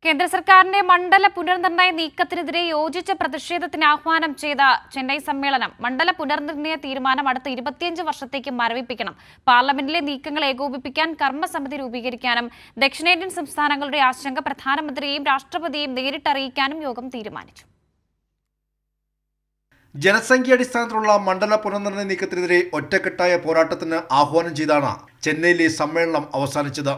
കേന്ദ്ര സർക്കാരിന്റെ മണ്ഡല പുനർനിർണയ നീക്കത്തിനെതിരെ യോജിച്ച പ്രതിഷേധത്തിന് ആഹ്വാനം ചെയ്ത ചെന്നൈ സമ്മേളനം മണ്ഡല പുനർനിർണയ തീരുമാനം അടുത്ത 25 വർഷത്തേക്ക് മരവിപ്പിക്കണം, പാർലമെന്റിലെ നീക്കങ്ങൾ ഏകോപിപ്പിക്കാൻ കർമ്മസമിതി രൂപീകരിക്കാനും ദക്ഷിണേന്ത്യൻ സംസ്ഥാനങ്ങളുടെ ആശങ്ക പ്രധാനമന്ത്രിയെയും രാഷ്ട്രപതിയെയും നേരിട്ടറിയിക്കാനും യോഗം തീരുമാനിച്ചു. ജനസംഖ്യാടിസ്ഥാനത്തിലുള്ള മണ്ഡല പുനർനിർണയ നീക്കത്തിനെതിരെ ഒറ്റക്കെട്ടായ പോരാട്ടത്തിന് ആഹ്വാനം ചെയ്താണ് ചെന്നൈയിലെ സമ്മേളനം അവസാനിച്ചത്.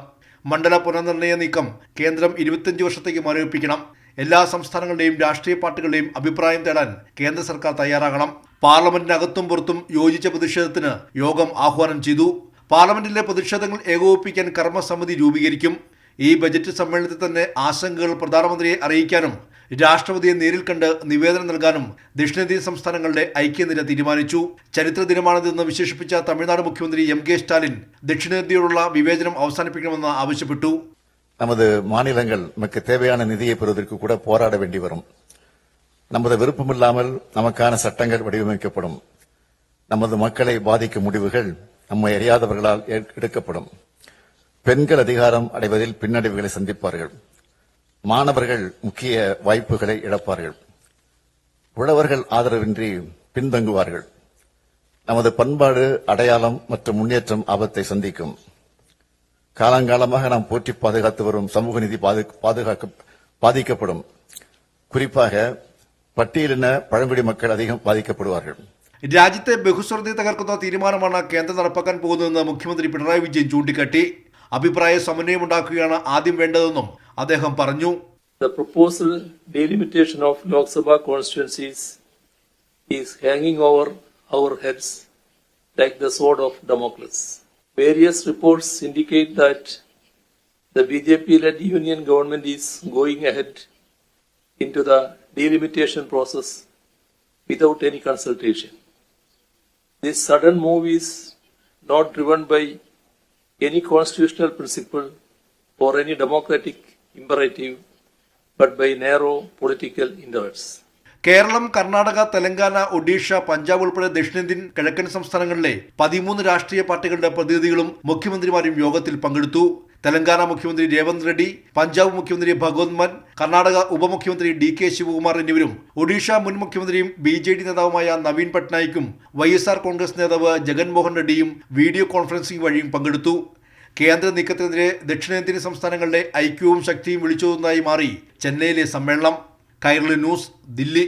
മണ്ഡല പുനർനിർണയ നീക്കം കേന്ദ്രം 25 വർഷത്തേക്ക് മരവിപ്പിക്കണം. എല്ലാ സംസ്ഥാനങ്ങളുടെയും രാഷ്ട്രീയ പാർട്ടികളുടെയും അഭിപ്രായം തേടാൻ കേന്ദ്ര സർക്കാർ തയ്യാറാകണം. പാർലമെന്റിനകത്തും പുറത്തും യോജിച്ച പ്രതിഷേധത്തിന് യോഗം ആഹ്വാനം ചെയ്തു. പാർലമെന്റിലെ പ്രതിഷേധങ്ങൾ ഏകോപിപ്പിക്കാൻ കർമ്മസമിതി രൂപീകരിക്കും. ഈ ബജറ്റ് സമ്മേളനത്തിൽ തന്നെ ആശങ്കകൾ പ്രധാനമന്ത്രിയെ അറിയിക്കാനും രാഷ്ട്രപതിയെ നേരിൽ കണ്ട് നിവേദനം നൽകാനും ദക്ഷിണേന്ത്യൻ സംസ്ഥാനങ്ങളുടെ ഐക്യനിര തീരുമാനിച്ചു. ചരിത്ര ദിനമാണിതെന്ന് വിശേഷിപ്പിച്ച തമിഴ്നാട് മുഖ്യമന്ത്രി എം.കെ. സ്റ്റാലിൻ ദക്ഷിണേന്ത്യയോടുള്ള വിവേചനം അവസാനിപ്പിക്കണമെന്ന് ആവശ്യപ്പെട്ടു. நமது மாநிலங்கள் நமக்கு தேவையான நிதியை பெறுவதற்கு கூட போராட வேண்டி வரும். நமது விருப்பமில்லாமல் நமக்கான சட்டங்கள் வடிவமைக்கப்படும். நமது மக்களை பாதிக்கும் முடிவுகள் நம்மை அறியாதவர்களால் எடுக்கப்படும். பெண்கள் அதிகாரம் அடைவதில் பின்னடைவுகளை சந்திப்பார்கள். மாணவர்கள் முக்கிய வாய்ப்புகளை இழப்பார்கள். உழவர்கள் ஆதரவின்றி பின்தங்குவார்கள். நமது பண்பாடு, அடையாளம் மற்றும் முன்னேற்றம் ஆபத்தை சந்திக்கும். காலங்காலமாக நாம் போற்றி பாதுகாத்து வரும் சமூக நீதி பாதிக்கப்படும். குறிப்பாக പട്ടിയലിന പഴங்குടി മക്കൾ അധികം ബാധിക്കപ്പെടുവാர்கள். രാജ്യത്തെ ബഹുസ്വരതയെ തകർക്കുന്ന തീരുമാനമാണ് കേന്ദ്രം നടപ്പാക്കാൻ പോകുന്നതെന്ന് മുഖ്യമന്ത്രി പിണറായി വിജയൻ ചൂണ്ടിക്കാട്ടി. അഭിപ്രായ സമന്വയമുണ്ടാക്കുകയാണ് ആദ്യം വേണ്ടതെന്നും അദ്ദേഹം പറഞ്ഞു. The proposal delimitation of Lok Sabha constituencies is hanging over our heads like the sword of Damocles. Various reports indicate that the BJP-led union government is going ahead into the delimitation process without any consultation. This sudden move is not driven by any constitutional principle or any democratic imperative, but by narrow political interests. Keralam, Karnataka, Telangana, Odisha, Punjab ഉൾപ്പെടെ ദക്ഷിണേന്ത്യൻ കിഴക്കൻ സംസ്ഥാനങ്ങളിലെ 13 രാഷ്ട്രീയ പാർട്ടികളുടെ പ്രതിനിധികളും മുഖ്യമന്ത്രിമാരും യോഗത്തിൽ പങ്കെടുത്തു. തെലങ്കാന മുഖ്യമന്ത്രി രേവന്ത് റെഡ്ഡി, പഞ്ചാബ് മുഖ്യമന്ത്രി ഭഗവന്ത് മാൻ, കർണാടക ഉപമുഖ്യമന്ത്രി DK ശിവകുമാർ എന്നിവരും ഒഡീഷ മുൻ മുഖ്യമന്ത്രിയും BJD നേതാവുമായ നവീൻ പട്നായിക്കും YSR കോൺഗ്രസ് നേതാവ് ജഗൻമോഹൻ റെഡ്ഡിയും വീഡിയോ കോൺഫറൻസിംഗ് വഴിയും പങ്കെടുത്തു. കേന്ദ്ര നീക്കത്തിനെതിരെ ദക്ഷിണേന്ത്യൻ സംസ്ഥാനങ്ങളുടെ ഐക്യവും ശക്തിയും വിളിച്ചോതുന്നതായി മാറി ചെന്നൈയിലെ സമ്മേളനം. കൈരളി ന്യൂസ്, ദില്ലി.